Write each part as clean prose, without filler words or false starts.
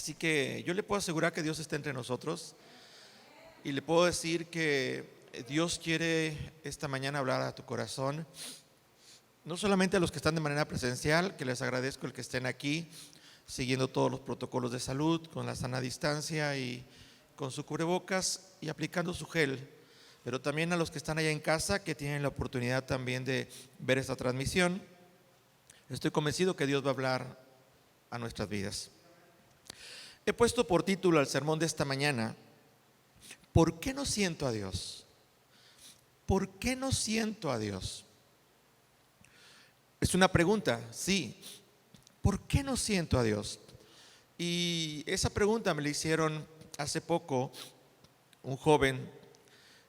Así que yo le puedo asegurar que Dios está entre nosotros y le puedo decir que Dios quiere esta mañana hablar a tu corazón, no solamente a los que están de manera presencial, que les agradezco el que estén aquí siguiendo todos los protocolos de salud, con la sana distancia y con su cubrebocas y aplicando su gel, pero también a los que están allá en casa, que tienen la oportunidad también de ver esta transmisión. Estoy convencido que Dios va a hablar a nuestras vidas. He puesto por título al sermón de esta mañana: ¿por qué no siento a Dios? ¿Por qué no siento a Dios? Es una pregunta, sí. ¿Por qué no siento a Dios? Y esa pregunta me la hicieron hace poco un joven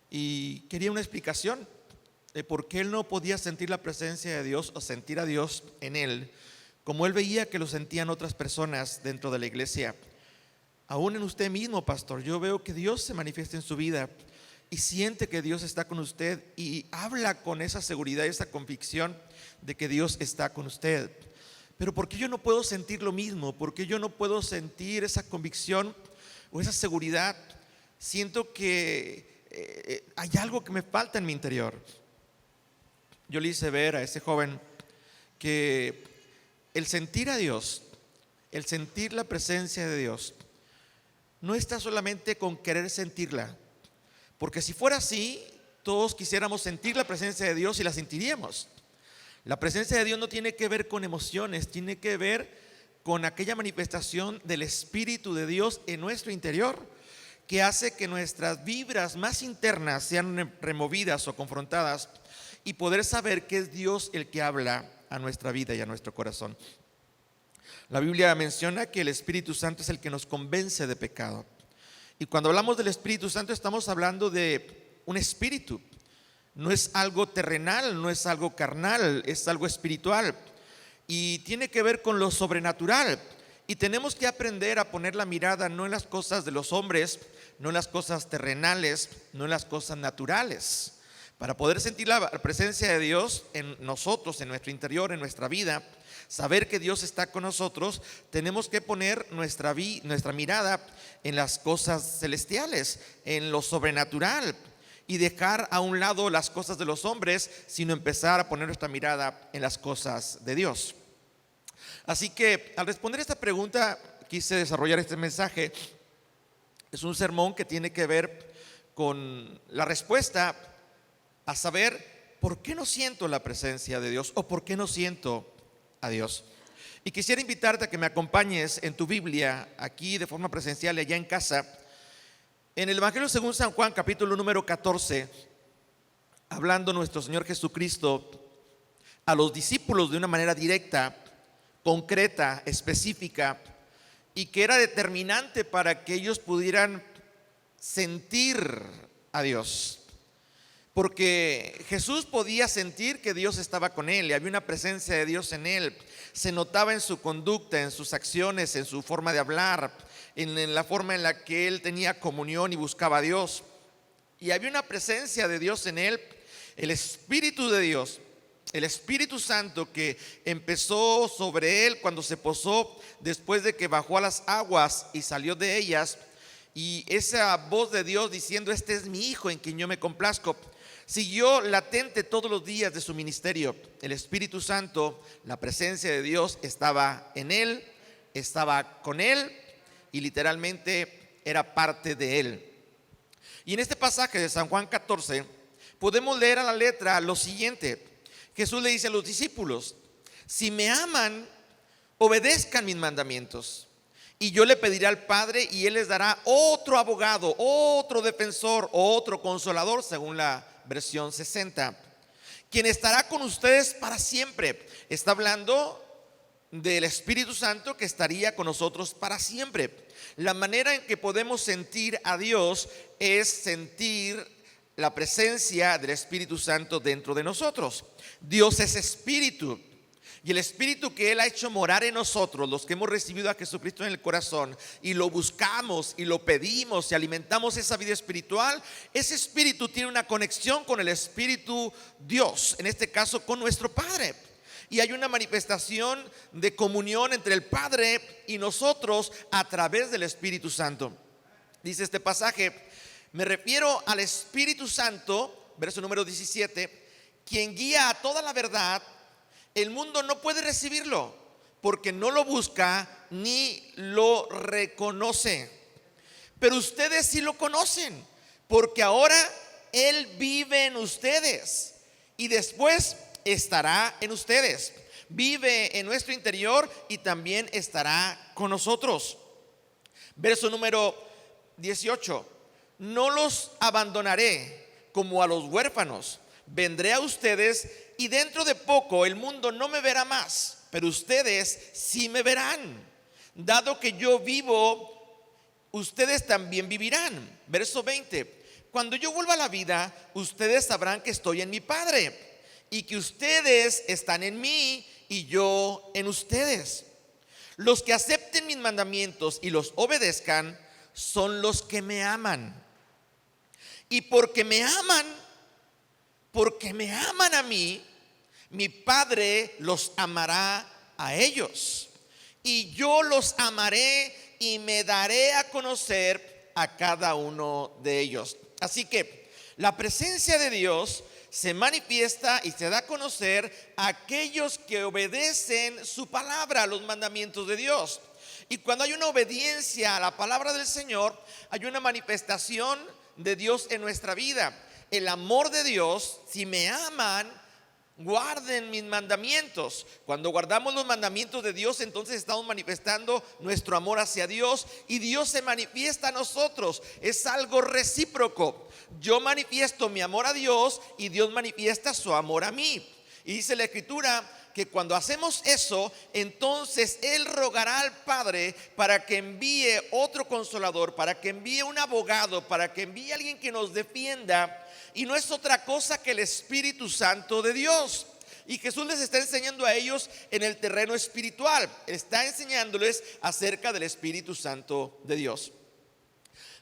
y quería una explicación de por qué él no podía sentir la presencia de Dios o sentir a Dios en él, como él veía que lo sentían otras personas dentro de la iglesia. Aún en usted mismo, pastor, yo veo que Dios se manifiesta en su vida y siente que Dios está con usted y habla con esa seguridad y esa convicción de que Dios está con usted. Pero ¿por qué yo no puedo sentir lo mismo? ¿Por qué yo no puedo sentir esa convicción o esa seguridad? Siento que hay algo que me falta en mi interior. Yo le hice ver a ese joven que el sentir a Dios, el sentir la presencia de Dios, no está solamente con querer sentirla, porque si fuera así, todos quisiéramos sentir la presencia de Dios y la sentiríamos. La presencia de Dios no tiene que ver con emociones, tiene que ver con aquella manifestación del Espíritu de Dios en nuestro interior, que hace que nuestras vibras más internas sean removidas o confrontadas y poder saber que es Dios el que habla a nuestra vida y a nuestro corazón. La Biblia menciona que el Espíritu Santo es el que nos convence de pecado. Y cuando hablamos del Espíritu Santo estamos hablando de un espíritu. No es algo terrenal, no es algo carnal, es algo espiritual. Y tiene que ver con lo sobrenatural. Y tenemos que aprender a poner la mirada no en las cosas de los hombres, no en las cosas terrenales, no en las cosas naturales. Para poder sentir la presencia de Dios en nosotros, en nuestro interior, en nuestra vida, saber que Dios está con nosotros, tenemos que poner nuestra mirada en las cosas celestiales, en lo sobrenatural, y dejar a un lado las cosas de los hombres, sino empezar a poner nuestra mirada en las cosas de Dios. Así que al responder esta pregunta quise desarrollar este mensaje. Es un sermón que tiene que ver con la respuesta a saber por qué no siento la presencia de Dios o por qué no siento a Dios. Y quisiera invitarte a que me acompañes en tu Biblia, aquí de forma presencial y allá en casa, en el Evangelio según San Juan, capítulo número 14, hablando nuestro Señor Jesucristo a los discípulos de una manera directa, concreta, específica, y que era determinante para que ellos pudieran sentir a Dios. Porque Jesús podía sentir que Dios estaba con él y había una presencia de Dios en él. Se notaba en su conducta, en sus acciones, en su forma de hablar, en la forma en la que él tenía comunión y buscaba a Dios. Y había una presencia de Dios en él, el Espíritu de Dios, el Espíritu Santo que empezó sobre él cuando se posó después de que bajó a las aguas y salió de ellas. Y esa voz de Dios diciendo: este es mi Hijo en quien yo me complazco, siguió latente todos los días de su ministerio. El Espíritu Santo, la presencia de Dios estaba en él, estaba con él y literalmente era parte de él. Y en este pasaje de San Juan 14 podemos leer a la letra lo siguiente. Jesús le dice a los discípulos: si me aman, obedezcan mis mandamientos. Y yo le pediré al Padre y Él les dará otro abogado, otro defensor, otro consolador, según la versión 60, quien estará con ustedes para siempre. Está hablando del Espíritu Santo que estaría con nosotros para siempre. La manera en que podemos sentir a Dios es sentir la presencia del Espíritu Santo dentro de nosotros. Dios es espíritu. Y el Espíritu que Él ha hecho morar en nosotros, los que hemos recibido a Jesucristo en el corazón y lo buscamos y lo pedimos y alimentamos esa vida espiritual, ese Espíritu tiene una conexión con el Espíritu Dios, en este caso con nuestro Padre. y hay una manifestación de comunión entre el Padre y nosotros a través del Espíritu Santo. Dice este pasaje: me refiero al Espíritu Santo, verso número 17, quien guía a toda la verdad. El mundo no puede recibirlo porque no lo busca ni lo reconoce. Pero ustedes sí lo conocen, porque ahora Él vive en ustedes y después estará en ustedes. Vive en nuestro interior y también estará con nosotros. Verso número 18: no los abandonaré como a los huérfanos. Vendré a ustedes y dentro de poco el mundo no me verá más, pero ustedes sí me verán. Dado que yo vivo, ustedes también vivirán. Verso 20: cuando yo vuelva a la vida, ustedes sabrán que estoy en mi Padre y que ustedes están en mí y yo en ustedes. Los que acepten mis mandamientos y los obedezcan son los que me aman. Y porque me aman a mí, mi Padre los amará a ellos. Y yo los amaré y me daré a conocer a cada uno de ellos. Así que la presencia de Dios se manifiesta y se da a conocer a aquellos que obedecen su palabra, los mandamientos de Dios. Y cuando hay una obediencia a la palabra del Señor, hay una manifestación de Dios en nuestra vida. El amor de Dios: si me aman, guarden mis mandamientos. Cuando guardamos los mandamientos de Dios, entonces estamos manifestando nuestro amor hacia Dios y Dios se manifiesta a nosotros. Es algo recíproco. Yo manifiesto mi amor a Dios y Dios manifiesta su amor a mí. Y dice la Escritura que cuando hacemos eso, entonces Él rogará al Padre para que envíe otro consolador, para que envíe un abogado, para que envíe a alguien que nos defienda. Y no es otra cosa que el Espíritu Santo de Dios. Y Jesús les está enseñando a ellos en el terreno espiritual. Está enseñándoles acerca del Espíritu Santo de Dios.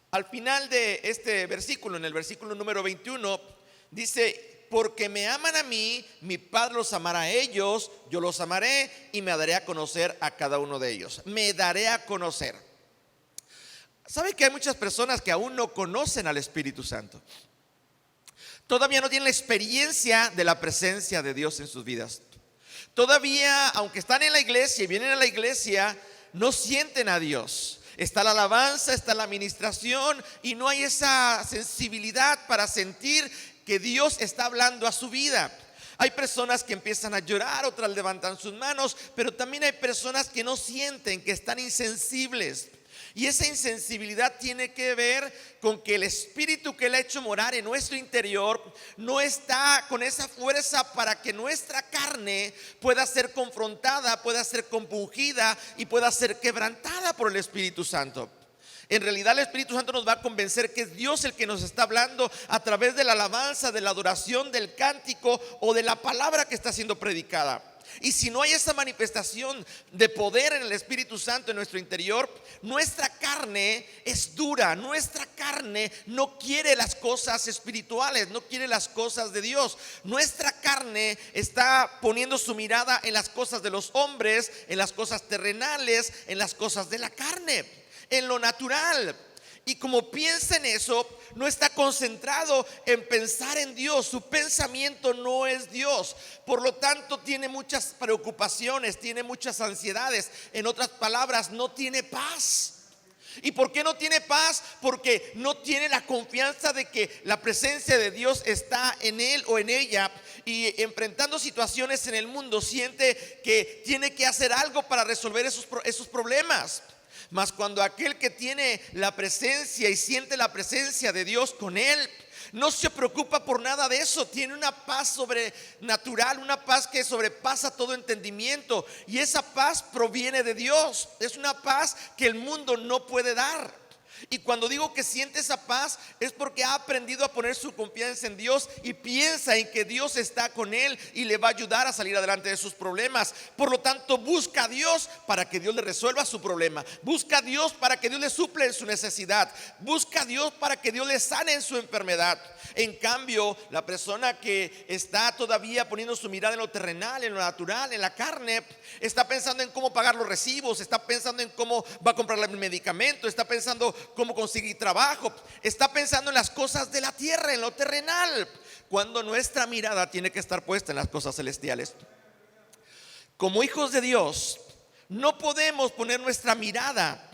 Al final de este versículo, en el versículo número 21, dice: porque me aman a mí, mi Padre los amará a ellos, yo los amaré y me daré a conocer a cada uno de ellos. Me daré a conocer. ¿Sabe que hay muchas personas que aún no conocen al Espíritu Santo? Todavía no tienen la experiencia de la presencia de Dios en sus vidas. Todavía, aunque están en la iglesia y vienen a la iglesia, no sienten a Dios. Está la alabanza, está la administración y no hay esa sensibilidad para sentir que Dios está hablando a su vida. Hay personas que empiezan a llorar, otras levantan sus manos, pero también hay personas que no sienten, que están insensibles. Y esa insensibilidad tiene que ver con que el Espíritu que Él ha hecho morar en nuestro interior no está con esa fuerza para que nuestra carne pueda ser confrontada, pueda ser compungida y pueda ser quebrantada por el Espíritu Santo. En realidad el Espíritu Santo nos va a convencer que es Dios el que nos está hablando a través de la alabanza, de la adoración, del cántico o de la palabra que está siendo predicada. Y si no hay esa manifestación de poder en el Espíritu Santo en nuestro interior, nuestra carne es dura. Nuestra carne no quiere las cosas espirituales, no quiere las cosas de Dios. Nuestra carne está poniendo su mirada en las cosas de los hombres, en las cosas terrenales, en las cosas de la carne, en lo natural. Y como piensa en eso, no está concentrado en pensar en Dios. Su pensamiento no es Dios. Por lo tanto, tiene muchas preocupaciones, tiene muchas ansiedades. En otras palabras, no tiene paz. ¿Y por qué no tiene paz? Porque no tiene la confianza de que la presencia de Dios está en él o en ella. Y enfrentando situaciones en el mundo, siente que tiene que hacer algo para resolver esos problemas. Mas cuando aquel que tiene la presencia y siente la presencia de Dios con él, no se preocupa por nada de eso. Tiene una paz sobrenatural, una paz que sobrepasa todo entendimiento. Y esa paz proviene de Dios. Es una paz que el mundo no puede dar. Y cuando digo que siente esa paz, es porque ha aprendido a poner su confianza en Dios y piensa en que Dios está con él y le va a ayudar a salir adelante de sus problemas. Por lo tanto, busca a Dios para que Dios le resuelva su problema. Busca a Dios para que Dios le suple en su necesidad. Busca a Dios para que Dios le sane en su enfermedad. En cambio, la persona que está todavía poniendo su mirada en lo terrenal, en lo natural, en la carne, está pensando en cómo pagar los recibos, está pensando en cómo va a comprar el medicamento, está pensando cómo conseguir trabajo, está pensando en las cosas de la tierra, en lo terrenal, cuando nuestra mirada tiene que estar puesta en las cosas celestiales. Como hijos de Dios, no podemos poner nuestra mirada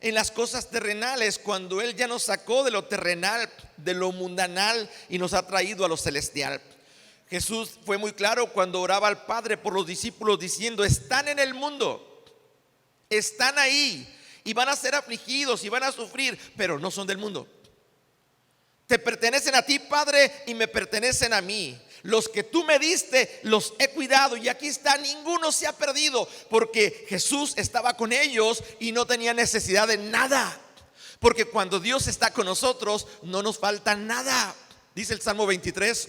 en las cosas terrenales cuando Él ya nos sacó de lo terrenal, de lo mundanal, y nos ha traído a lo celestial. Jesús fue muy claro cuando oraba al Padre por los discípulos diciendo: están en el mundo, están ahí y van a ser afligidos y van a sufrir, pero no son del mundo. Te pertenecen a ti, Padre, y me pertenecen a mí. Los que tú me diste los he cuidado, y aquí está, ninguno se ha perdido, porque Jesús estaba con ellos y no tenía necesidad de nada. Porque cuando Dios está con nosotros, no nos falta nada. Dice el Salmo 23: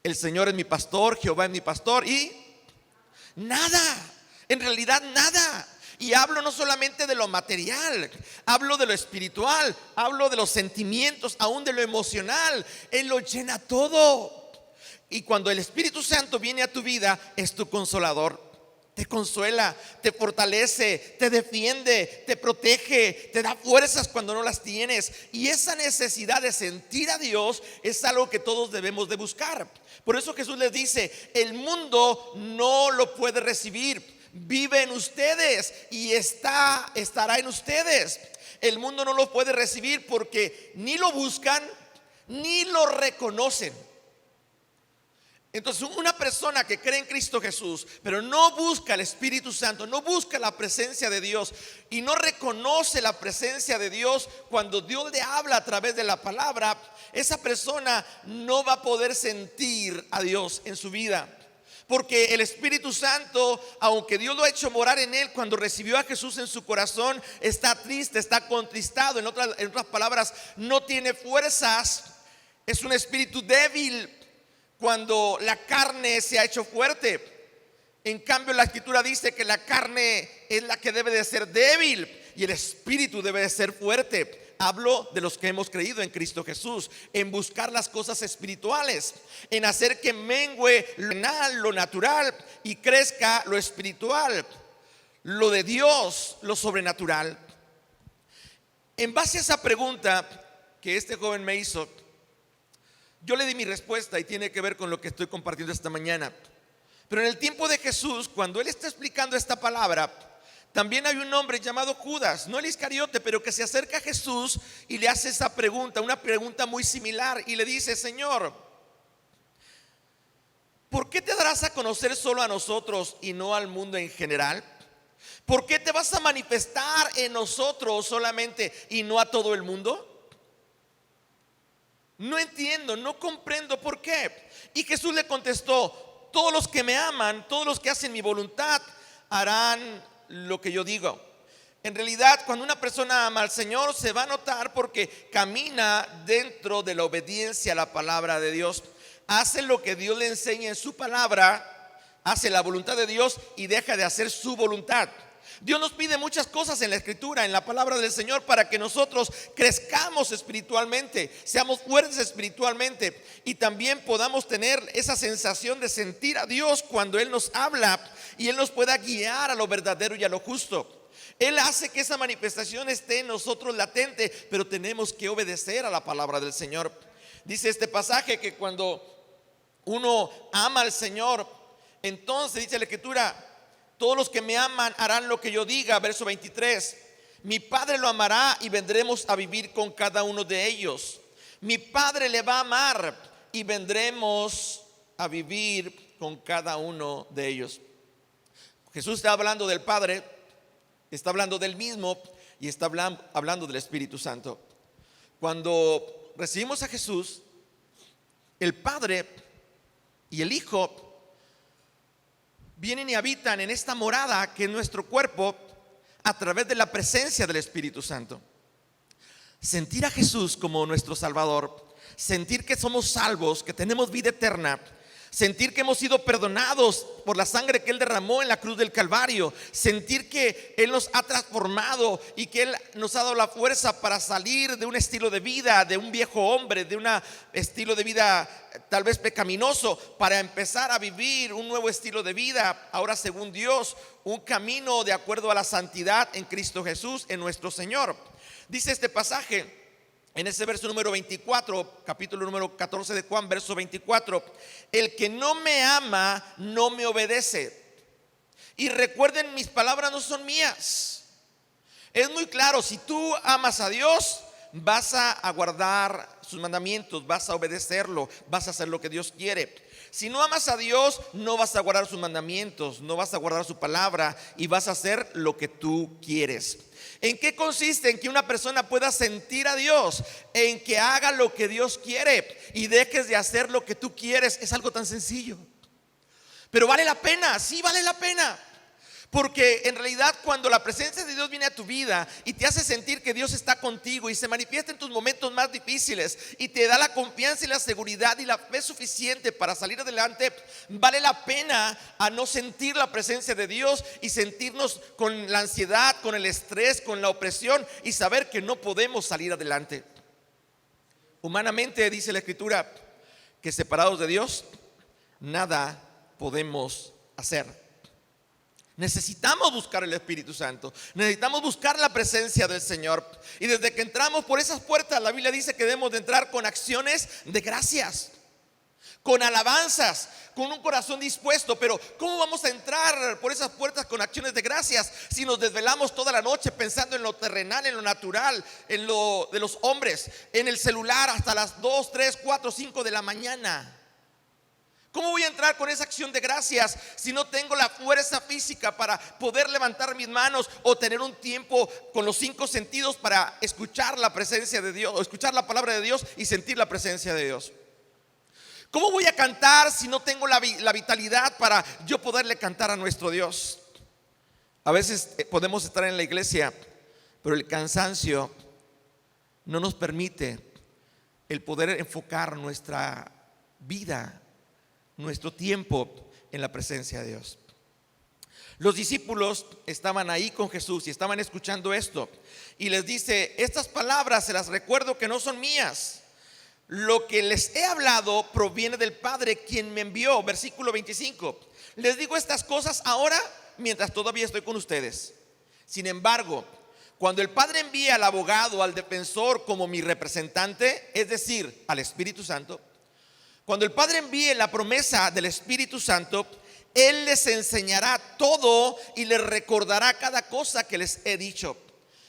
el Señor es mi pastor, Jehová es mi pastor, y nada, en realidad nada. Y hablo no solamente de lo material, hablo de lo espiritual, hablo de los sentimientos, aún de lo emocional. Él lo llena todo. Y cuando el Espíritu Santo viene a tu vida, es tu consolador. Te consuela, te fortalece, te defiende, te protege, te da fuerzas cuando no las tienes. Y esa necesidad de sentir a Dios es algo que todos debemos de buscar. Por eso Jesús les dice: el mundo no lo puede recibir. Vive en ustedes y estará en ustedes. El mundo no lo puede recibir porque ni lo buscan ni lo reconocen. Entonces, una persona que cree en Cristo Jesús, pero no busca el Espíritu Santo, no busca la presencia de Dios y no reconoce la presencia de Dios cuando Dios le habla a través de la palabra, esa persona no va a poder sentir a Dios en su vida. Porque el Espíritu Santo, aunque Dios lo ha hecho morar en él, cuando recibió a Jesús en su corazón, está triste, está contristado. En otras palabras, no tiene fuerzas. Es un espíritu débil cuando la carne se ha hecho fuerte. En cambio, la Escritura dice que la carne es la que debe de ser débil y el espíritu debe de ser fuerte. Hablo de los que hemos creído en Cristo Jesús, en buscar las cosas espirituales, en hacer que mengue lo natural y crezca lo espiritual, lo de Dios, lo sobrenatural. En base a esa pregunta que este joven me hizo, yo le di mi respuesta y tiene que ver con lo que estoy compartiendo esta mañana. Pero en el tiempo de Jesús, cuando él está explicando esta palabra, también hay un hombre llamado Judas, no el Iscariote, pero que se acerca a Jesús y le hace esa pregunta, una pregunta muy similar, y le dice: Señor, ¿por qué te darás a conocer solo a nosotros y no al mundo en general? ¿Por qué te vas a manifestar en nosotros solamente y no a todo el mundo? No entiendo, no comprendo por qué. Y Jesús le contestó: todos los que me aman, todos los que hacen mi voluntad, harán lo que yo digo. En realidad, cuando una persona ama al Señor, se va a notar porque camina dentro de la obediencia a la palabra de Dios. Hace lo que Dios le enseña en su palabra, hace la voluntad de Dios y deja de hacer su voluntad. Dios nos pide muchas cosas en la Escritura, en la palabra del Señor, para que nosotros crezcamos espiritualmente, seamos fuertes espiritualmente y también podamos tener esa sensación de sentir a Dios cuando Él nos habla y Él nos pueda guiar a lo verdadero y a lo justo. Él hace que esa manifestación esté en nosotros latente, pero tenemos que obedecer a la palabra del Señor. Dice este pasaje que cuando uno ama al Señor, entonces dice la Escritura: todos los que me aman harán lo que yo diga. Verso 23: mi Padre lo amará y vendremos a vivir con cada uno de ellos. Mi Padre le va a amar y vendremos a vivir con cada uno de ellos. Jesús está hablando del Padre, está hablando del mismo y está hablando del Espíritu Santo. Cuando recibimos a Jesús, el Padre y el Hijo vienen y habitan en esta morada que es nuestro cuerpo a través de la presencia del Espíritu Santo. sentir a Jesús como nuestro Salvador, sentir que somos salvos, que tenemos vida eterna, sentir que hemos sido perdonados por la sangre que Él derramó en la cruz del Calvario, sentir que Él nos ha transformado y que Él nos ha dado la fuerza para salir de un estilo de vida, de un viejo hombre, de un estilo de vida tal vez pecaminoso, para empezar a vivir un nuevo estilo de vida, ahora según Dios, un camino de acuerdo a la santidad en Cristo Jesús, en nuestro Señor. Dice este pasaje en ese verso número 24, capítulo número 14 de Juan, verso 24: el que no me ama no me obedece. Y recuerden, mis palabras no son mías. Es muy claro, si tú amas a Dios, vas a guardar sus mandamientos, vas a obedecerlo, vas a hacer lo que Dios quiere. Si no amas a Dios, no vas a guardar sus mandamientos, no vas a guardar su palabra y vas a hacer lo que tú quieres. ¿En qué consiste? En que una persona pueda sentir a Dios, en que haga lo que Dios quiere y dejes de hacer lo que tú quieres. Es algo tan sencillo, pero vale la pena, sí vale la pena. Porque en realidad cuando la presencia de Dios viene a tu vida y te hace sentir que Dios está contigo y se manifiesta en tus momentos más difíciles y te da la confianza y la seguridad y la fe suficiente para salir adelante, vale la pena a no sentir la presencia de Dios y sentirnos con la ansiedad, con el estrés, con la opresión y saber que no podemos salir adelante. Humanamente dice la Escritura que separados de Dios nada podemos hacer. Necesitamos buscar el Espíritu Santo, necesitamos buscar la presencia del Señor. Y desde que entramos por esas puertas, la Biblia dice que debemos de entrar con acciones de gracias, con alabanzas, con un corazón dispuesto. Pero ¿cómo vamos a entrar por esas puertas con acciones de gracias si nos desvelamos toda la noche pensando en lo terrenal, en lo natural, en lo de los hombres, en el celular hasta las 2, 3, 4, 5 de la mañana? ¿Cómo voy a entrar con esa acción de gracias si no tengo la fuerza física para poder levantar mis manos o tener un tiempo con los 5 sentidos para escuchar la presencia de Dios o escuchar la palabra de Dios y sentir la presencia de Dios? ¿Cómo voy a cantar si no tengo la vitalidad para yo poderle cantar a nuestro Dios? A veces podemos estar en la iglesia, pero el cansancio no nos permite el poder enfocar nuestra vida, nuestro tiempo en la presencia de Dios. Los discípulos estaban ahí con Jesús y estaban escuchando esto, y les dice: estas palabras se las recuerdo que no son mías. Lo que les he hablado proviene del Padre quien me envió. Versículo 25: les digo estas cosas ahora mientras todavía estoy con ustedes. Sin embargo, cuando el Padre envíe al abogado, al defensor como mi representante, es decir, al Espíritu Santo, cuando el Padre envíe la promesa del Espíritu Santo, Él les enseñará todo y les recordará cada cosa que les he dicho.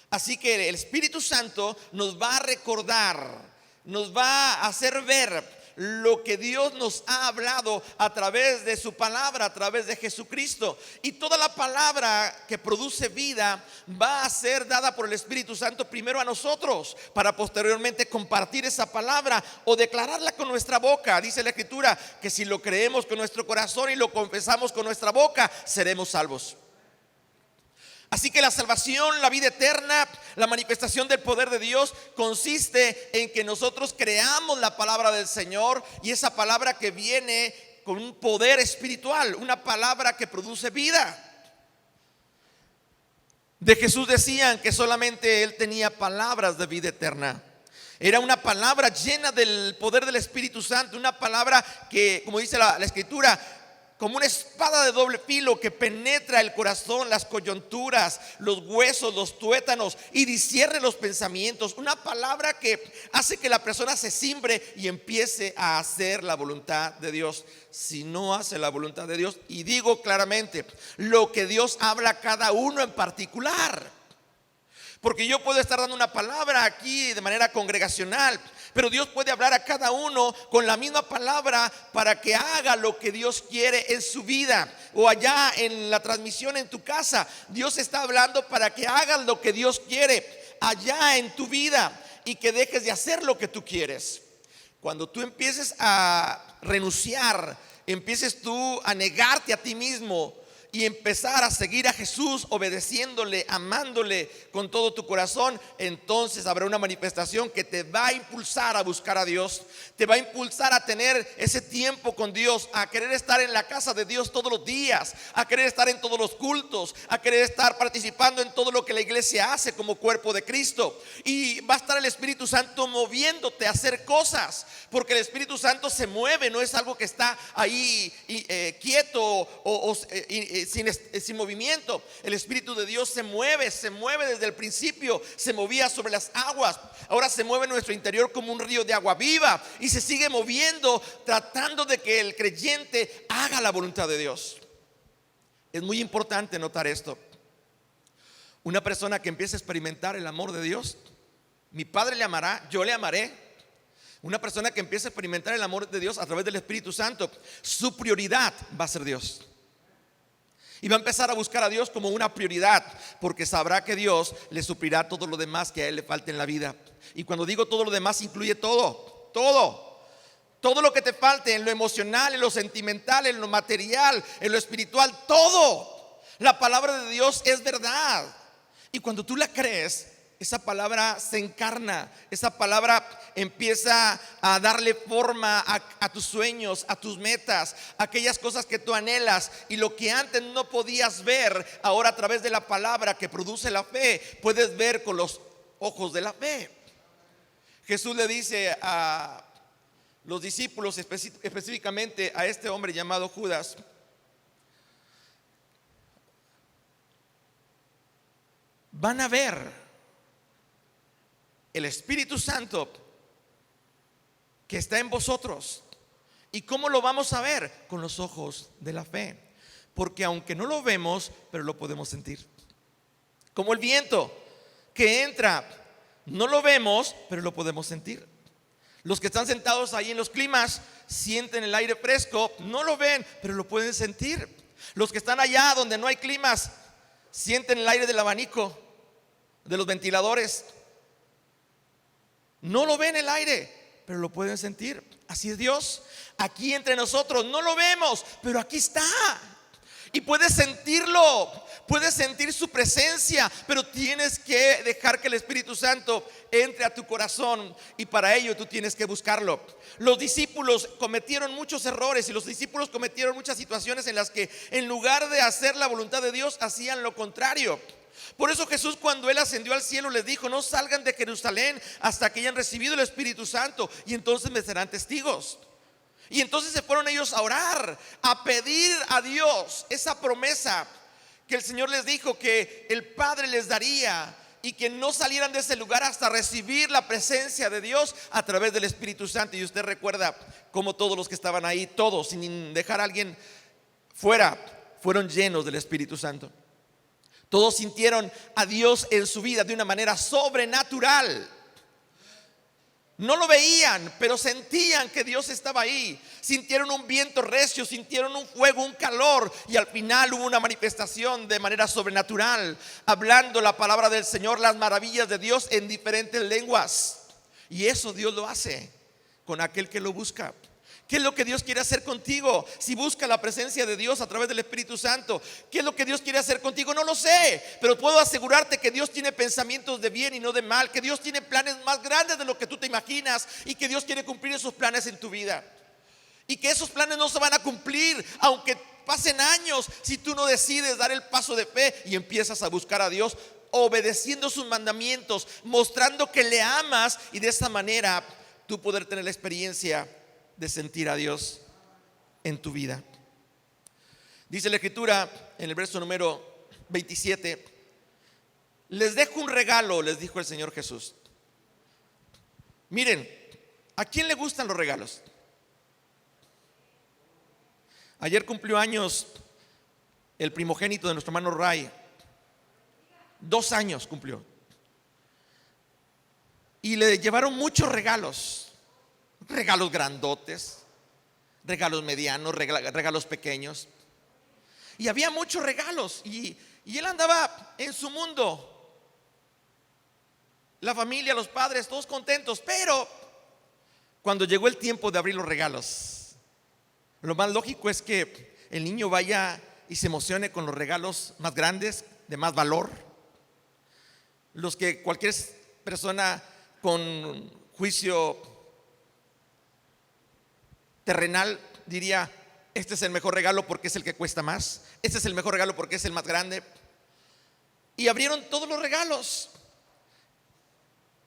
Así que el Espíritu Santo nos va a recordar, nos va a hacer ver lo que Dios nos ha hablado a través de su palabra, a través de Jesucristo. Y toda la palabra que produce vida va a ser dada por el Espíritu Santo primero a nosotros, para posteriormente compartir esa palabra o declararla con nuestra boca. Dice la Escritura que si lo creemos con nuestro corazón y lo confesamos con nuestra boca, seremos salvos. Así que la salvación, la vida eterna, la manifestación del poder de Dios consiste en que nosotros creamos la palabra del Señor, y esa palabra que viene con un poder espiritual, una palabra que produce vida. De Jesús decían que solamente Él tenía palabras de vida eterna. Era una palabra llena del poder del Espíritu Santo, una palabra que, como dice la Escritura, como una espada de doble filo que penetra el corazón, las coyunturas, los huesos, los tuétanos y discierne los pensamientos. Una palabra que hace que la persona se cimbre y empiece a hacer la voluntad de Dios. Si no hace la voluntad de Dios, y digo claramente, lo que Dios habla a cada uno en particular. Porque yo puedo estar dando una palabra aquí de manera congregacional, pero Dios puede hablar a cada uno con la misma palabra para que haga lo que Dios quiere en su vida. O allá en la transmisión en tu casa, Dios está hablando para que hagas lo que Dios quiere allá en tu vida y que dejes de hacer lo que tú quieres. Cuando tú empieces a renunciar, empieces tú a negarte a ti mismo y empezar a seguir a Jesús, obedeciéndole, amándole con todo tu corazón, entonces habrá una manifestación que te va a impulsar a buscar a Dios, te va a impulsar a tener ese tiempo con Dios, a querer estar en la casa de Dios todos los días, a querer estar en todos los cultos, a querer estar participando en todo lo que la iglesia hace como cuerpo de Cristo. Y va a estar el Espíritu Santo moviéndote a hacer cosas, porque el Espíritu Santo se mueve, no es algo que está ahí quieto o sin movimiento. El Espíritu de Dios se mueve desde el principio, se movía sobre las aguas, ahora se mueve en nuestro interior como un río de agua viva y se sigue moviendo, tratando de que el creyente haga la voluntad de Dios. Es muy importante notar esto. Una persona que empieza a experimentar el amor de Dios, mi Padre le amará, yo le amaré. Una persona que empieza a experimentar el amor de Dios a través del Espíritu Santo, su prioridad va a ser Dios. Y va a empezar a buscar a Dios como una prioridad, porque sabrá que Dios le suplirá todo lo demás que a él le falte en la vida. Y cuando digo todo lo demás, incluye todo lo que te falte, en lo emocional, en lo sentimental, en lo material, en lo espiritual, todo. La palabra de Dios es verdad. Y cuando tú la crees, esa palabra se encarna, esa palabra empieza a darle forma a tus sueños, a tus metas, a aquellas cosas que tú anhelas. Y lo que antes no podías ver, ahora a través de la palabra que produce la fe, puedes ver con los ojos de la fe. Jesús le dice a los discípulos, específicamente a este hombre llamado Judas: van a ver el Espíritu Santo que está en vosotros. ¿Y cómo lo vamos a ver? Con los ojos de la fe, porque aunque no lo vemos, pero lo podemos sentir. Como el viento que entra, no lo vemos, pero lo podemos sentir. Los que están sentados ahí en los climas sienten el aire fresco, no lo ven, pero lo pueden sentir. Los que están allá donde no hay climas sienten el aire del abanico, de los ventiladores. No lo ven el aire, pero lo pueden sentir. Así es Dios. Aquí entre nosotros no lo vemos, pero aquí está. Y puedes sentirlo, puedes sentir su presencia, pero tienes que dejar que el Espíritu Santo entre a tu corazón, y para ello tú tienes que buscarlo. Los discípulos cometieron muchos errores, y los discípulos cometieron muchas situaciones en las que en lugar de hacer la voluntad de Dios, hacían lo contrario. Por eso Jesús, cuando él ascendió al cielo, les dijo: no salgan de Jerusalén hasta que hayan recibido el Espíritu Santo, y entonces me serán testigos. Y entonces se fueron ellos a orar, a pedir a Dios esa promesa que el Señor les dijo que el Padre les daría, y que no salieran de ese lugar hasta recibir la presencia de Dios a través del Espíritu Santo. Y usted recuerda cómo todos los que estaban ahí, todos, sin dejar a alguien fuera, fueron llenos del Espíritu Santo. Todos sintieron a Dios en su vida de una manera sobrenatural. No lo veían, pero sentían que Dios estaba ahí. Sintieron un viento recio, sintieron un fuego, un calor, y al final hubo una manifestación de manera sobrenatural, hablando la palabra del Señor, las maravillas de Dios en diferentes lenguas. Y eso Dios lo hace con aquel que lo busca. ¿Qué es lo que Dios quiere hacer contigo? Si busca la presencia de Dios a través del Espíritu Santo, ¿qué es lo que Dios quiere hacer contigo? No lo sé, pero puedo asegurarte que Dios tiene pensamientos de bien y no de mal, que Dios tiene planes más grandes de lo que tú te imaginas, y que Dios quiere cumplir esos planes en tu vida. Y que esos planes no se van a cumplir aunque pasen años, si tú no decides dar el paso de fe y empiezas a buscar a Dios, obedeciendo sus mandamientos, mostrando que le amas, y de esa manera tú poder tener la experiencia de sentir a Dios en tu vida. Dice la Escritura en el verso número 27: les dejo un regalo, les dijo el Señor Jesús. Miren, ¿a quién le gustan los regalos? Ayer cumplió años el primogénito de nuestro hermano Ray. 2 años cumplió. Y le llevaron muchos regalos. Regalos grandotes, regalos medianos, regalos pequeños. Y había muchos regalos, y él andaba en su mundo. La familia, los padres, todos contentos. Pero cuando llegó el tiempo de abrir los regalos, lo más lógico es que el niño vaya y se emocione con los regalos más grandes, de más valor, los que cualquier persona con juicio terrenal diría: este es el mejor regalo porque es el que cuesta más, este es el mejor regalo porque es el más grande. Y abrieron todos los regalos,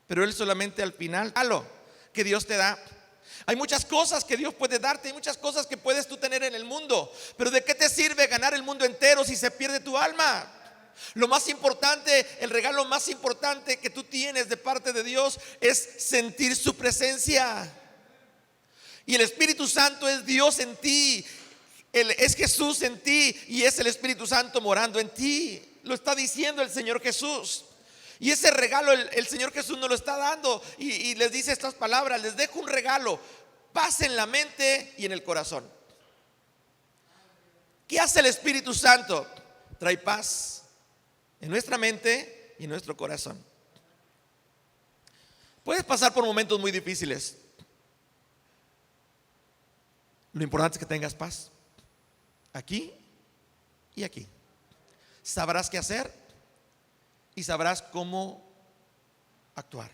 pero él solamente al final, regalo que Dios te da. Hay muchas cosas que Dios puede darte, hay muchas cosas que puedes tú tener en el mundo, pero ¿de qué te sirve ganar el mundo entero si se pierde tu alma? Lo más importante, el regalo más importante que tú tienes de parte de Dios es sentir su presencia. Y el Espíritu Santo es Dios en ti, es Jesús en ti y es el Espíritu Santo morando en ti. Lo está diciendo el Señor Jesús. Y ese regalo el Señor Jesús nos lo está dando y les dice estas palabras: les dejo un regalo, paz en la mente y en el corazón. ¿Qué hace el Espíritu Santo? Trae paz en nuestra mente y en nuestro corazón. Puedes pasar por momentos muy difíciles. Lo importante es que tengas paz aquí y aquí. Sabrás qué hacer y sabrás cómo actuar.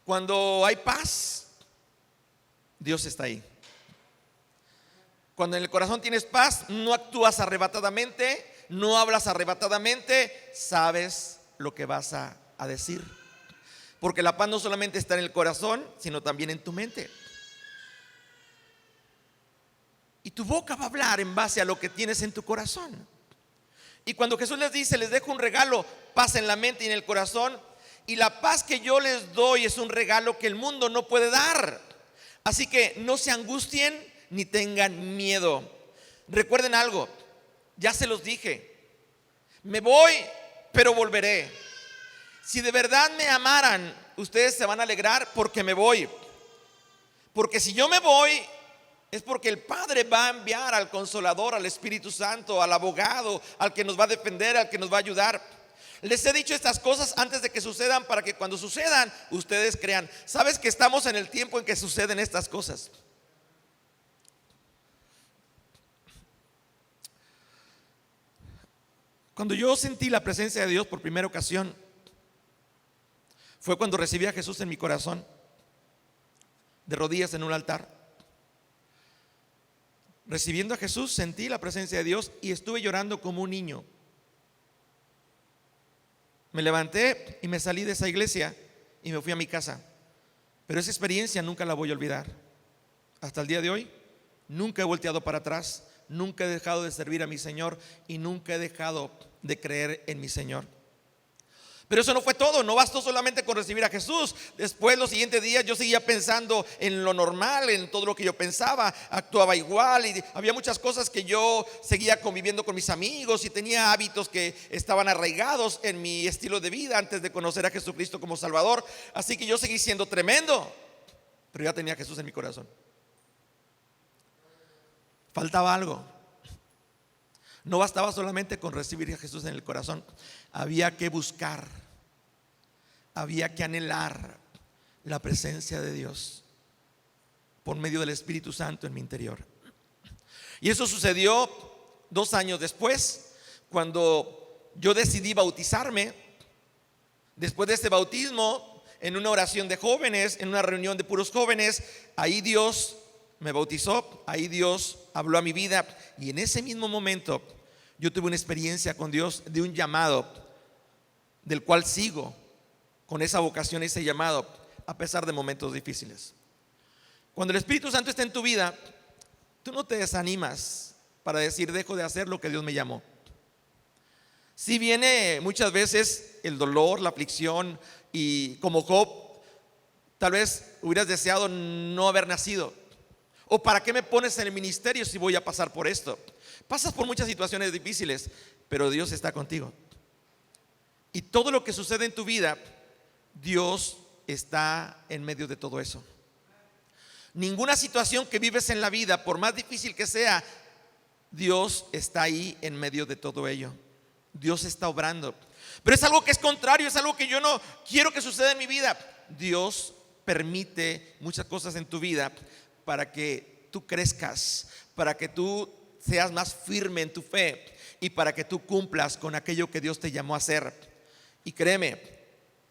Cuando hay paz, Dios está ahí. Cuando en el corazón tienes paz, no actúas arrebatadamente, no hablas arrebatadamente, sabes lo que vas a decir. Porque la paz no solamente está en el corazón, sino también en tu mente. Y tu boca va a hablar en base a lo que tienes en tu corazón. Y cuando Jesús les dice: les dejo un regalo, paz en la mente y en el corazón, y la paz que yo les doy es un regalo que el mundo no puede dar. Así que no se angustien ni tengan miedo. Recuerden algo, ya se los dije: me voy, pero volveré. Si de verdad me amaran, ustedes se van a alegrar porque me voy. Porque si yo me voy, es porque el Padre va a enviar al Consolador, al Espíritu Santo, al abogado, al que nos va a defender, al que nos va a ayudar. Les he dicho estas cosas antes de que sucedan, para que cuando sucedan ustedes crean. ¿Sabes que estamos en el tiempo en que suceden estas cosas? Cuando yo sentí la presencia de Dios por primera ocasión, fue cuando recibí a Jesús en mi corazón, de rodillas en un altar. Recibiendo a Jesús, sentí la presencia de Dios y estuve llorando como un niño. Me levanté y me salí de esa iglesia y me fui a mi casa. Pero esa experiencia nunca la voy a olvidar. Hasta el día de hoy, nunca he volteado para atrás, nunca he dejado de servir a mi Señor y nunca he dejado de creer en mi Señor. Pero eso no fue todo, no bastó solamente con recibir a Jesús. Después, los siguientes días, yo seguía pensando en lo normal, en todo lo que yo pensaba, actuaba igual y había muchas cosas que yo seguía conviviendo con mis amigos y tenía hábitos que estaban arraigados en mi estilo de vida antes de conocer a Jesucristo como Salvador. Así que yo seguí siendo tremendo, pero ya tenía a Jesús en mi corazón. Faltaba algo. No bastaba solamente con recibir a Jesús en el corazón, había que buscar, había que anhelar la presencia de Dios por medio del Espíritu Santo en mi interior. Y eso sucedió 2 años después, cuando yo decidí bautizarme. Después de este bautismo, en una oración de jóvenes, en una reunión de puros jóvenes, ahí Dios me bautizó, ahí Dios habló a mi vida. Y en ese mismo momento yo tuve una experiencia con Dios de un llamado, del cual sigo con esa vocación, ese llamado, a pesar de momentos difíciles. Cuando el Espíritu Santo está en tu vida, tú no te desanimas para decir: dejo de hacer lo que Dios me llamó. Si viene muchas veces el dolor, la aflicción, y como Job, tal vez hubieras deseado no haber nacido. ¿O para qué me pones en el ministerio si voy a pasar por esto? Pasas por muchas situaciones difíciles, pero Dios está contigo. Y todo lo que sucede en tu vida, Dios está en medio de todo eso. Ninguna situación que vives en la vida, por más difícil que sea, Dios está ahí en medio de todo ello. Dios está obrando. Pero es algo que es contrario, es algo que yo no quiero que suceda en mi vida. Dios permite muchas cosas en tu vida para que tú crezcas, para que tú seas más firme en tu fe y para que tú cumplas con aquello que Dios te llamó a hacer. Y créeme,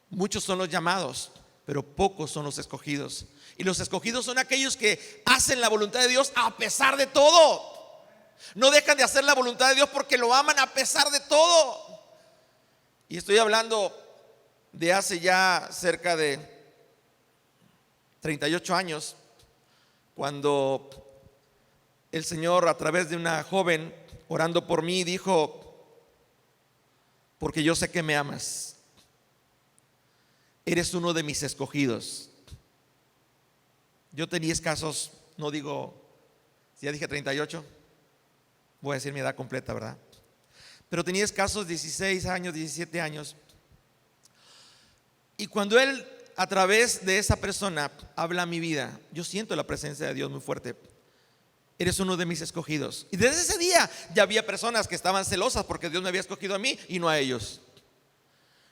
muchos son los llamados, pero pocos son los escogidos. Y los escogidos son aquellos que hacen la voluntad de Dios a pesar de todo. No dejan de hacer la voluntad de Dios porque lo aman a pesar de todo. Y estoy hablando de hace ya cerca de 38 años, cuando el Señor, a través de una joven orando por mí, dijo: porque yo sé que me amas, eres uno de mis escogidos. Yo tenía escasos, no digo, si ya dije 38, voy a decir mi edad completa, ¿verdad? Pero tenía escasos 16 años, 17 años. Y cuando Él, a través de esa persona, habla a mi vida, yo siento la presencia de Dios muy fuerte. Eres uno de mis escogidos. Y desde ese día ya había personas que estaban celosas porque Dios me había escogido a mí y no a ellos.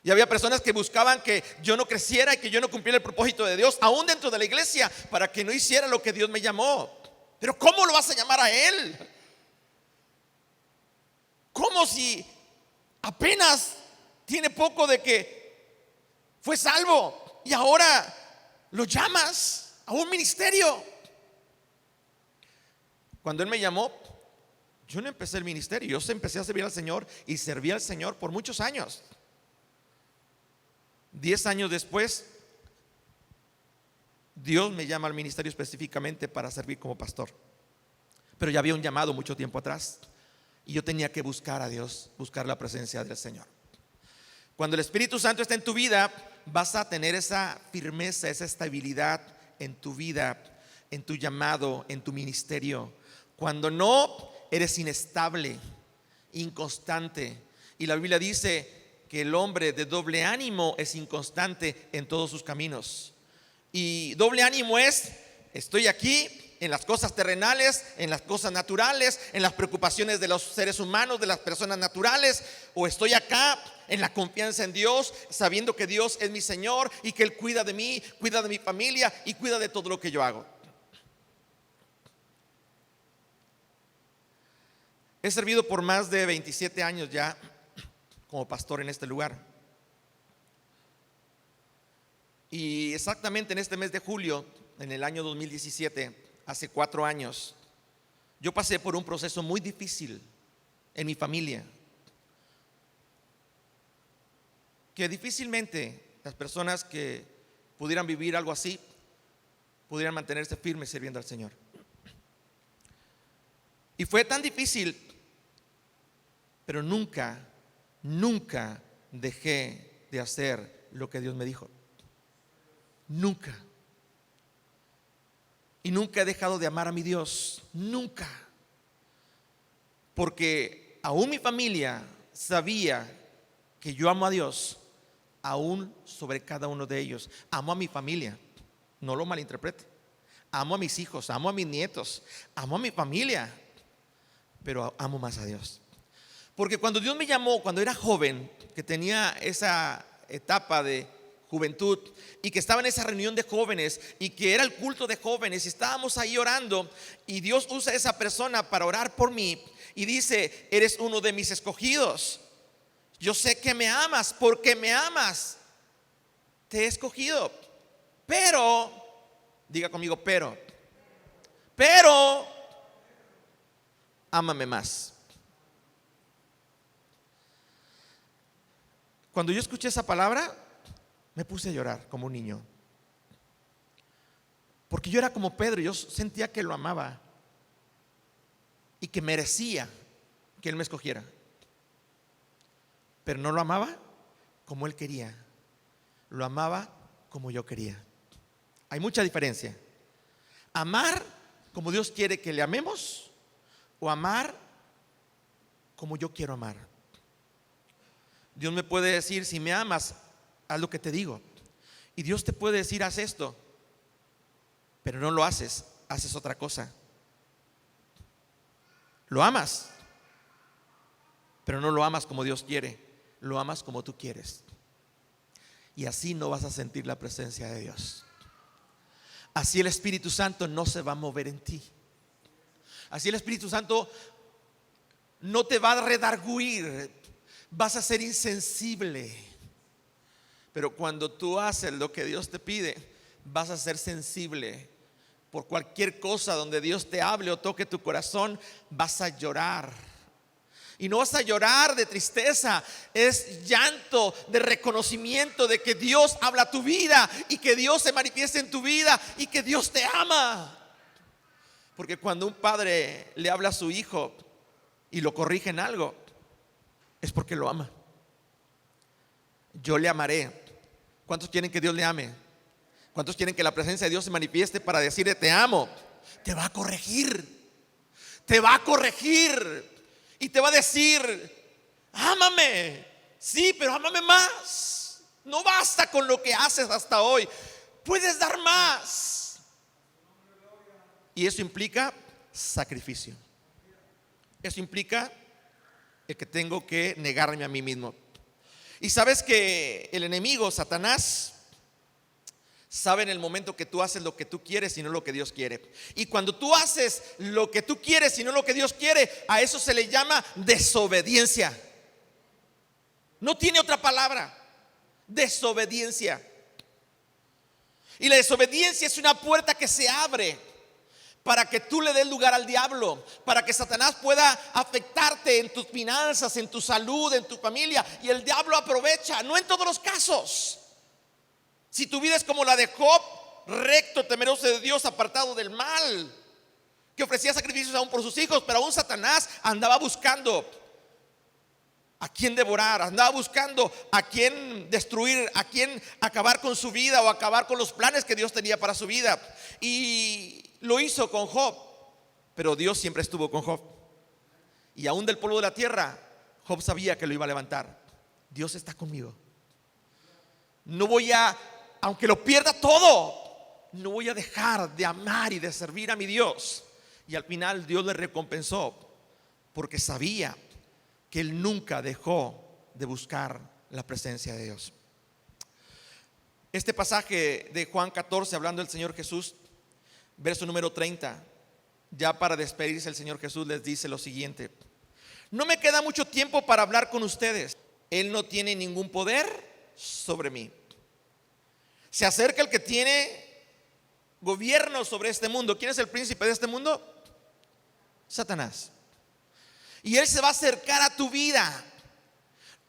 Y había personas que buscaban que yo no creciera y que yo no cumpliera el propósito de Dios, aún dentro de la iglesia, para que no hiciera lo que Dios me llamó. Pero ¿cómo lo vas a llamar a Él? ¿Cómo si apenas tiene poco de que fue salvo y ahora lo llamas a un ministerio? Cuando Él me llamó, yo no empecé el ministerio, yo empecé a servir al Señor y serví al Señor por muchos años. 10 años después, Dios me llama al ministerio específicamente para servir como pastor. Pero ya había un llamado mucho tiempo atrás y yo tenía que buscar a Dios, buscar la presencia del Señor. Cuando el Espíritu Santo está en tu vida, vas a tener esa firmeza, esa estabilidad en tu vida, en tu llamado, en tu ministerio. Cuando no, eres inestable, inconstante. Y la Biblia dice que el hombre de doble ánimo es inconstante en todos sus caminos. Y doble ánimo es: estoy aquí en las cosas terrenales, en las cosas naturales, en las preocupaciones de los seres humanos, de las personas naturales, o estoy acá en la confianza en Dios, sabiendo que Dios es mi Señor y que Él cuida de mí, cuida de mi familia y cuida de todo lo que yo hago. He servido por más de 27 años ya como pastor en este lugar. Y exactamente en este mes de julio, en el año 2017, hace 4 años, yo pasé por un proceso muy difícil en mi familia, que difícilmente las personas que pudieran vivir algo así pudieran mantenerse firmes sirviendo al Señor. Y fue tan difícil, pero nunca dejé de hacer lo que Dios me dijo. Nunca. Y nunca he dejado de amar a mi Dios. Nunca. Porque aún mi familia sabía que yo amo a Dios, aún sobre cada uno de ellos. Amo a mi familia, no lo malinterprete. Amo a mis hijos, amo a mis nietos, amo a mi familia, pero amo más a Dios. Porque cuando Dios me llamó, cuando era joven, que tenía esa etapa de juventud y que estaba en esa reunión de jóvenes y que era el culto de jóvenes y estábamos ahí orando, y Dios usa a esa persona para orar por mí y dice: eres uno de mis escogidos. Yo sé que me amas, porque me amas te he escogido. Pero, diga conmigo, pero ámame más. Cuando yo escuché esa palabra, me puse a llorar como un niño. Porque yo era como Pedro, yo sentía que lo amaba y que merecía que Él me escogiera. Pero no lo amaba como Él quería, lo amaba como yo quería. Hay mucha diferencia. Amar como Dios quiere que le amemos, o amar como yo quiero amar. Dios me puede decir: si me amas, haz lo que te digo. Y Dios te puede decir: haz esto, pero no lo haces, haces otra cosa. Lo amas, pero no lo amas como Dios quiere, lo amas como tú quieres. Y así no vas a sentir la presencia de Dios. Así el Espíritu Santo no se va a mover en ti. Así el Espíritu Santo no te va a redarguir, vas a ser insensible. Pero cuando tú haces lo que Dios te pide, vas a ser sensible. Por cualquier cosa donde Dios te hable o toque tu corazón, vas a llorar. Y no vas a llorar de tristeza, es llanto de reconocimiento de que Dios habla a tu vida y que Dios se manifiesta en tu vida y que Dios te ama. Porque cuando un padre le habla a su hijo y lo corrige en algo, es porque lo ama. Yo le amaré. ¿Cuántos quieren que Dios le ame? ¿Cuántos quieren que la presencia de Dios se manifieste para decirle te amo? Te va a corregir. Te va a corregir. Y te va a decir, ámame. Sí, pero ámame más. No basta con lo que haces hasta hoy. Puedes dar más. Y eso implica sacrificio. Eso implica el que tengo que negarme a mí mismo. Y sabes que el enemigo, Satanás, sabe en el momento que tú haces lo que tú quieres y no lo que Dios quiere. Y cuando tú haces lo que tú quieres y no lo que Dios quiere, a eso se le llama desobediencia. No tiene otra palabra. Desobediencia. Y la desobediencia es una puerta que se abre para que tú le des lugar al diablo, para que Satanás pueda afectarte en tus finanzas, en tu salud, en tu familia. Y el diablo aprovecha, no en todos los casos. Si tu vida es como la de Job, recto, temeroso de Dios, apartado del mal, que ofrecía sacrificios aún por sus hijos, pero aún Satanás andaba buscando a quién devorar, andaba buscando a quién destruir, a quién acabar con su vida o acabar con los planes que Dios tenía para su vida. Y lo hizo con Job, pero Dios siempre estuvo con Job. Y aún del polvo de la tierra, Job sabía que lo iba a levantar. Dios está conmigo. No voy a, aunque lo pierda todo, no voy a dejar de amar y de servir a mi Dios. Y al final Dios le recompensó porque sabía que él nunca dejó de buscar la presencia de Dios. Este pasaje de Juan 14, hablando del Señor Jesús, verso número 30, ya para despedirse el Señor Jesús les dice lo siguiente: no me queda mucho tiempo para hablar con ustedes. Él no tiene ningún poder sobre mí. Se acerca el que tiene gobierno sobre este mundo. ¿Quién es el príncipe de este mundo? Satanás. Y él se va a acercar a tu vida.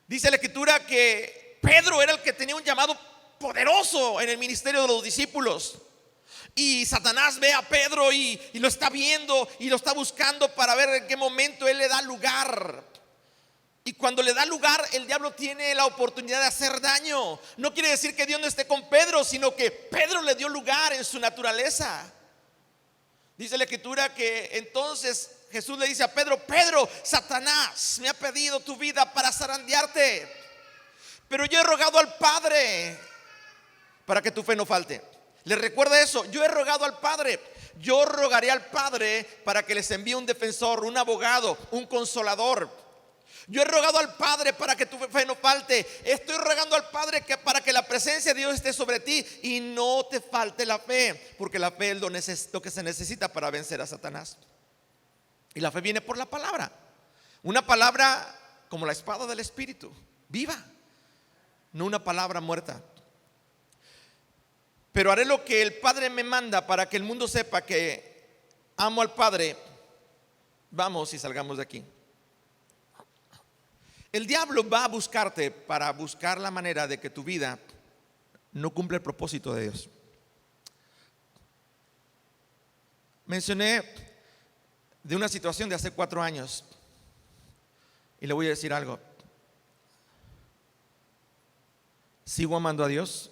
Dice la escritura que Pedro era el que tenía un llamado poderoso en el ministerio de los discípulos. Y Satanás ve a Pedro y lo está viendo y lo está buscando para ver en qué momento él le da lugar. Y cuando le da lugar, el diablo tiene la oportunidad de hacer daño. No quiere decir que Dios no esté con Pedro, sino que Pedro le dio lugar en su naturaleza. Dice la escritura que entonces Jesús le dice a Pedro: Pedro, Satanás me ha pedido tu vida para zarandearte, pero yo he rogado al Padre para que tu fe no falte. ¿Le recuerda eso? Yo he rogado al Padre. Yo rogaré al Padre para que les envíe un defensor, un abogado, un consolador. Yo he rogado al Padre para que tu fe no falte. Estoy rogando al Padre para que la presencia de Dios esté sobre ti y no te falte la fe, porque la fe es lo que se necesita para vencer a Satanás. Y la fe viene por la palabra. Una palabra como la espada del Espíritu, viva, no una palabra muerta. Pero haré lo que el Padre me manda para que el mundo sepa que amo al Padre. Vamos y salgamos de aquí. El diablo va a buscarte para buscar la manera de que tu vida no cumpla el propósito de Dios. Mencioné de una situación de hace 4 años y le voy a decir algo. Sigo amando a Dios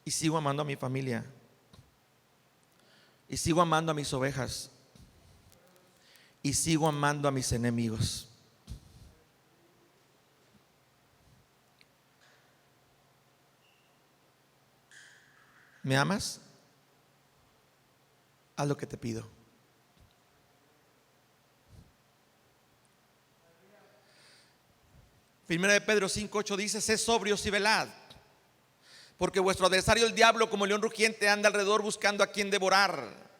y sigo amando a mi familia y sigo amando a mis ovejas y sigo amando a mis enemigos. ¿Me amas? Haz lo que te pido. Primera de Pedro 5:8 dice: sed sobrios y velad, porque vuestro adversario el diablo, como león rugiente, anda alrededor buscando a quien devorar.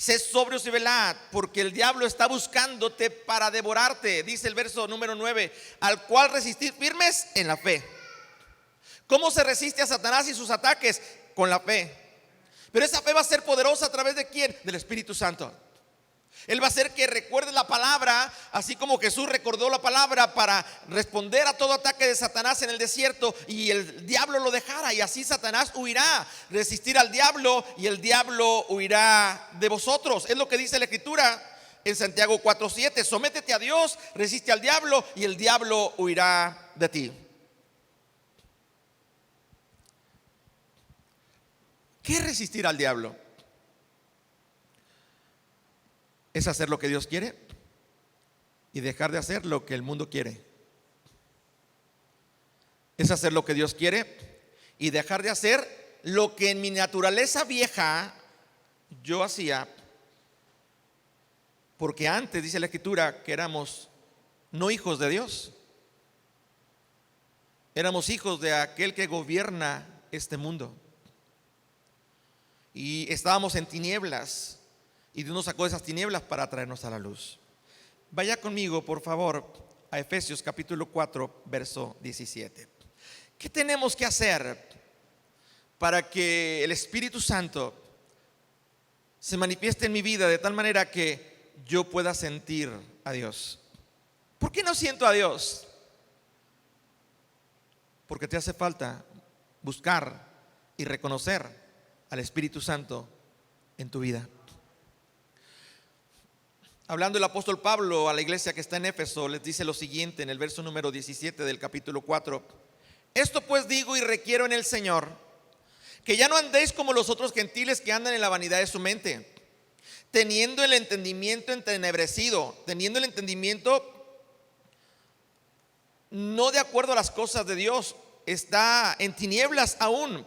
Sé sobrios y velad, porque el diablo está buscándote para devorarte. Dice el verso número 9, al cual resistir firmes en la fe. ¿Cómo se resiste a Satanás y sus ataques? Con la fe. Pero esa fe va a ser poderosa a través de ¿quién? Del Espíritu Santo. Él va a hacer que recuerde la palabra, así como Jesús recordó la palabra para responder a todo ataque de Satanás en el desierto, y el diablo lo dejara, y así Satanás huirá. Resistir al diablo y el diablo huirá de vosotros. Es lo que dice la Escritura en Santiago 4:7. Sométete a Dios, resiste al diablo y el diablo huirá de ti. ¿Qué es resistir al diablo? Es hacer lo que Dios quiere y dejar de hacer lo que el mundo quiere. Es hacer lo que Dios quiere y dejar de hacer lo que en mi naturaleza vieja yo hacía. Porque antes dice la Escritura que éramos no hijos de Dios, éramos hijos de aquel que gobierna este mundo. Y estábamos en tinieblas, y Dios nos sacó de esas tinieblas para traernos a la luz. Vaya conmigo, por favor, a Efesios capítulo 4, verso 17. ¿Qué tenemos que hacer para que el Espíritu Santo se manifieste en mi vida de tal manera que yo pueda sentir a Dios? ¿Por qué no siento a Dios? Porque te hace falta buscar y reconocer al Espíritu Santo en tu vida. Hablando el apóstol Pablo a la iglesia que está en Éfeso, les dice lo siguiente en el verso número 17 del capítulo 4. Esto pues digo y requiero en el Señor, que ya no andéis como los otros gentiles que andan en la vanidad de su mente, teniendo el entendimiento entenebrecido, teniendo el entendimiento no de acuerdo a las cosas de Dios, está en tinieblas aún,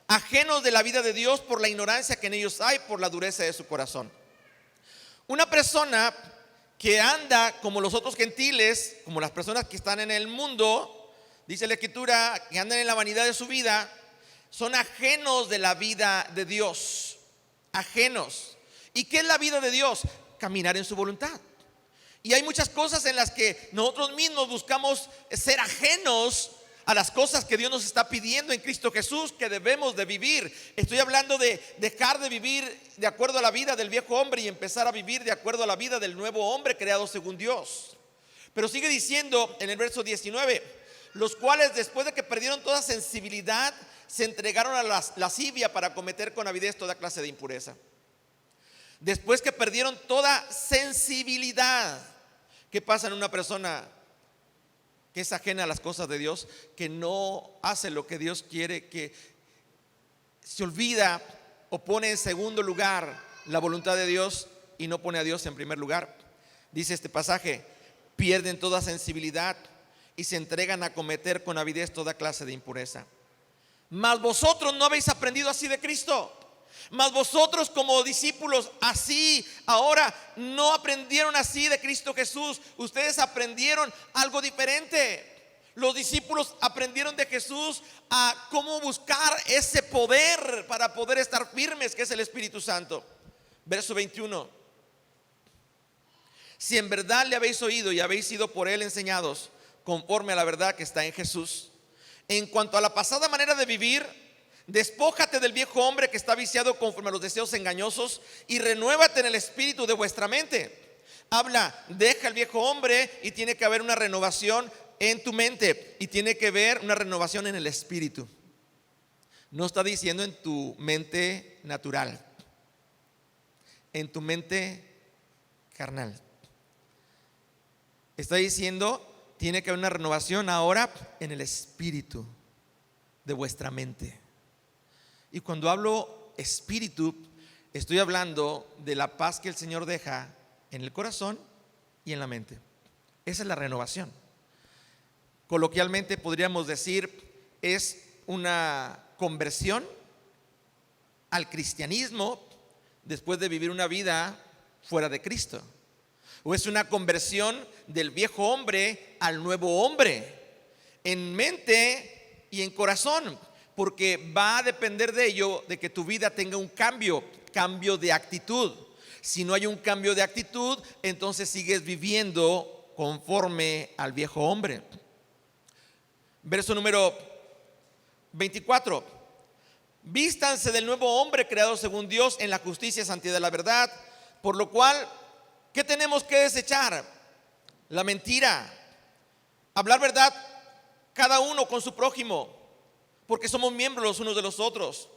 ajenos de la vida de Dios por la ignorancia que en ellos hay, por la dureza de su corazón. Una persona que anda como los otros gentiles, como las personas que están en el mundo, dice la Escritura, que andan en la vanidad de su vida, son ajenos de la vida de Dios. Ajenos. ¿Y qué es la vida de Dios? Caminar en su voluntad. Y hay muchas cosas en las que nosotros mismos buscamos ser ajenos a las cosas que Dios nos está pidiendo en Cristo Jesús que debemos de vivir. Estoy hablando de dejar de vivir de acuerdo a la vida del viejo hombre y empezar a vivir de acuerdo a la vida del nuevo hombre creado según Dios. Pero sigue diciendo en el verso 19, los cuales después de que perdieron toda sensibilidad se entregaron a la lascivia para cometer con avidez toda clase de impureza. Después que perdieron toda sensibilidad, ¿qué pasa en una persona que es ajena a las cosas de Dios, que no hace lo que Dios quiere, que se olvida o pone en segundo lugar la voluntad de Dios y no pone a Dios en primer lugar? Dice este pasaje, pierden toda sensibilidad y se entregan a cometer con avidez toda clase de impureza. Mas vosotros no habéis aprendido así de Cristo. Mas vosotros como discípulos así ahora no aprendieron así de Cristo Jesús. Ustedes aprendieron algo diferente. Los discípulos aprendieron de Jesús a cómo buscar ese poder para poder estar firmes, que es el Espíritu Santo. Verso 21. Si en verdad le habéis oído y habéis sido por él enseñados conforme a la verdad que está en Jesús, en cuanto a la pasada manera de vivir, despójate del viejo hombre que está viciado conforme a los deseos engañosos y renuévate en el espíritu de vuestra mente. Habla, deja el viejo hombre y tiene que haber una renovación en tu mente y tiene que haber una renovación en el espíritu. No está diciendo en tu mente natural, en tu mente carnal. Está diciendo, tiene que haber una renovación ahora en el espíritu de vuestra mente. Y cuando hablo espíritu, estoy hablando de la paz que el Señor deja en el corazón y en la mente. Esa es la renovación. Coloquialmente podríamos decir, es una conversión al cristianismo después de vivir una vida fuera de Cristo. O es una conversión del viejo hombre al nuevo hombre, en mente y en corazón. Porque va a depender de ello, de que tu vida tenga un cambio de actitud. Si no hay un cambio de actitud, entonces sigues viviendo conforme al viejo hombre. Verso número 24. Vístanse del nuevo hombre creado según Dios en la justicia, santidad y la verdad. Por lo cual, ¿qué tenemos que desechar? La mentira. Hablar verdad cada uno con su prójimo, porque somos miembros los unos de los otros.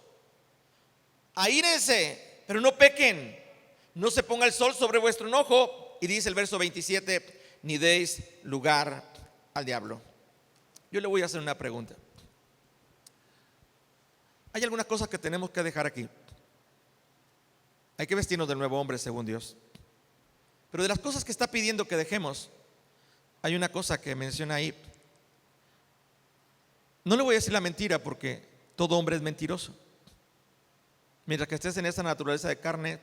Aírense, pero no pequen. No se ponga el sol sobre vuestro enojo. Y dice el verso 27, ni deis lugar al diablo. Yo le voy a hacer una pregunta. Hay algunas cosas que tenemos que dejar aquí. Hay que vestirnos del nuevo hombre según Dios. Pero de las cosas que está pidiendo que dejemos, hay una cosa que menciona ahí. No le voy a decir la mentira porque todo hombre es mentiroso. Mientras que estés en esta naturaleza de carne,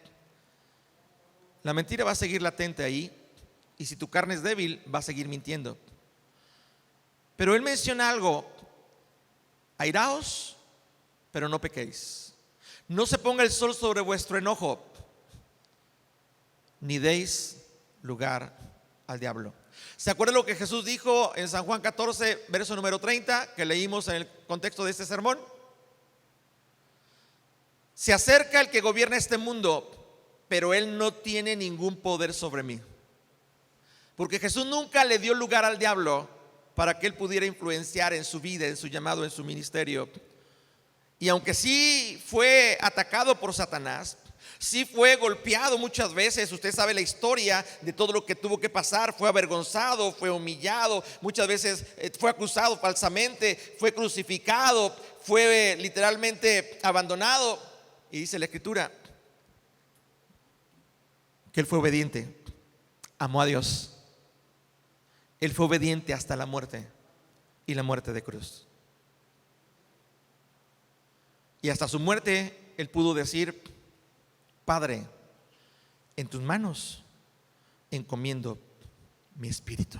la mentira va a seguir latente ahí. Y si tu carne es débil, va a seguir mintiendo. Pero él menciona algo: airaos, pero no pequéis. No se ponga el sol sobre vuestro enojo, ni deis lugar al diablo. ¿Se acuerdan lo que Jesús dijo en San Juan 14, verso número 30, que leímos en el contexto de este sermón? Se acerca el que gobierna este mundo, pero él no tiene ningún poder sobre mí. Porque Jesús nunca le dio lugar al diablo para que él pudiera influenciar en su vida, en su llamado, en su ministerio. Y aunque sí fue atacado por Satanás, sí fue golpeado muchas veces, usted sabe la historia de todo lo que tuvo que pasar, fue avergonzado, fue humillado, muchas veces fue acusado falsamente, fue crucificado, fue literalmente abandonado. Y dice la Escritura que él fue obediente, amó a Dios. Él fue obediente hasta la muerte, y la muerte de cruz. Y hasta su muerte él pudo decir: Padre, en tus manos encomiendo mi espíritu.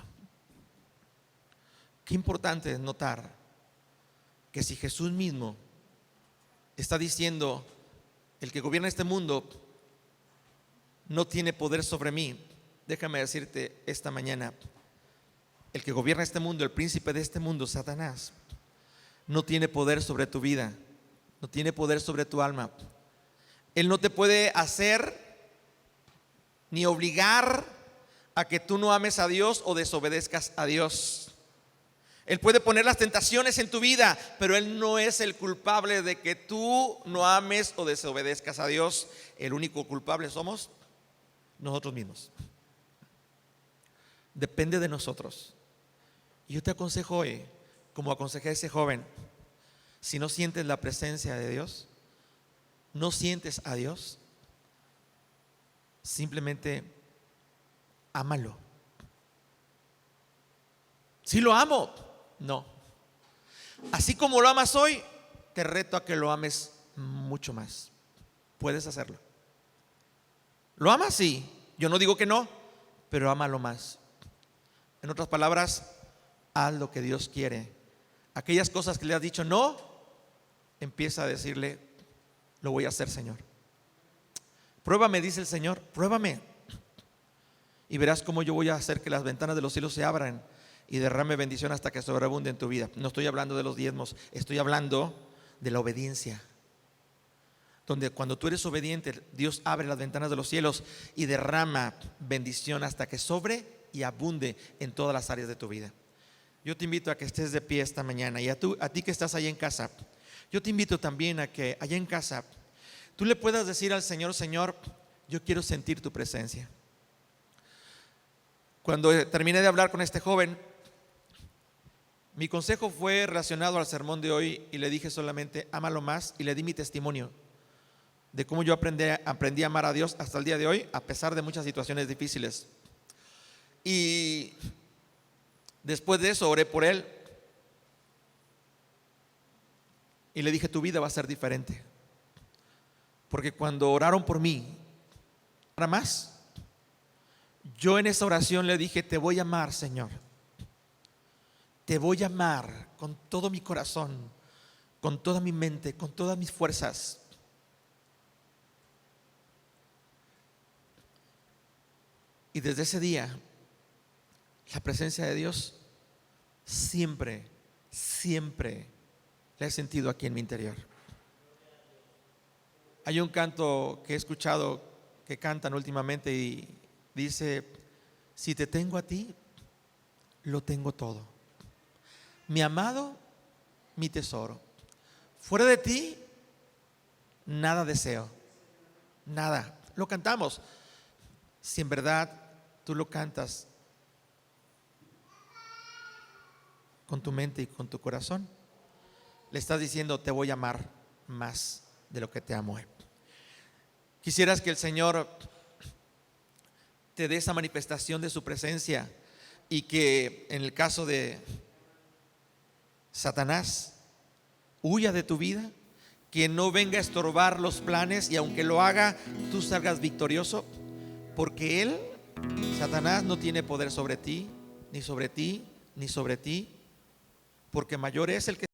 Qué importante es notar que si Jesús mismo está diciendo: el que gobierna este mundo no tiene poder sobre mí, déjame decirte esta mañana: el que gobierna este mundo, el príncipe de este mundo, Satanás, no tiene poder sobre tu vida, no tiene poder sobre tu alma. Él no te puede hacer ni obligar a que tú no ames a Dios o desobedezcas a Dios. Él puede poner las tentaciones en tu vida, pero Él no es el culpable de que tú no ames o desobedezcas a Dios. El único culpable somos nosotros mismos. Depende de nosotros. Y yo te aconsejo hoy, como aconsejé a ese joven: si no sientes la presencia de Dios, no sientes a Dios, simplemente ámalo. Si lo amo, no. Así como lo amas hoy, te reto a que lo ames mucho más. Puedes hacerlo. ¿Lo amas? Sí. Yo no digo que no, pero ámalo más. En otras palabras, haz lo que Dios quiere. Aquellas cosas que le has dicho no, empieza a decirle: lo voy a hacer, Señor. Pruébame, dice el Señor, pruébame, y verás cómo yo voy a hacer que las ventanas de los cielos se abran y derrame bendición hasta que sobreabunde en tu vida. No estoy hablando de los diezmos, estoy hablando de la obediencia, donde cuando tú eres obediente, Dios abre las ventanas de los cielos y derrama bendición hasta que sobre y abunde en todas las áreas de tu vida. Yo te invito a que estés de pie esta mañana, y a ti que estás ahí en casa, yo te invito también a que allá en casa tú le puedas decir al Señor: Señor, yo quiero sentir tu presencia. Cuando terminé de hablar con este joven, mi consejo fue relacionado al sermón de hoy, y le dije solamente: ámalo más, y le di mi testimonio de cómo yo aprendí a amar a Dios hasta el día de hoy, a pesar de muchas situaciones difíciles. Y después de eso oré por él y le dije: tu vida va a ser diferente. Porque cuando oraron por mí, para más, yo en esa oración le dije: te voy a amar, Señor. Te voy a amar con todo mi corazón, con toda mi mente, con todas mis fuerzas. Y desde ese día, la presencia de Dios siempre, siempre la he sentido aquí en mi interior. Hay un canto que he escuchado que cantan últimamente y dice: si te tengo a ti, lo tengo todo. Mi amado, mi tesoro. Fuera de ti, nada deseo. Nada. Lo cantamos. Si en verdad tú lo cantas con tu mente y con tu corazón, le estás diciendo: te voy a amar más de lo que te amo hoy. Quisieras que el Señor te dé esa manifestación de su presencia, y que en el caso de Satanás huya de tu vida, que no venga a estorbar los planes, y aunque lo haga, tú salgas victorioso, porque él, Satanás, no tiene poder sobre ti, ni sobre ti, ni sobre ti, porque mayor es el que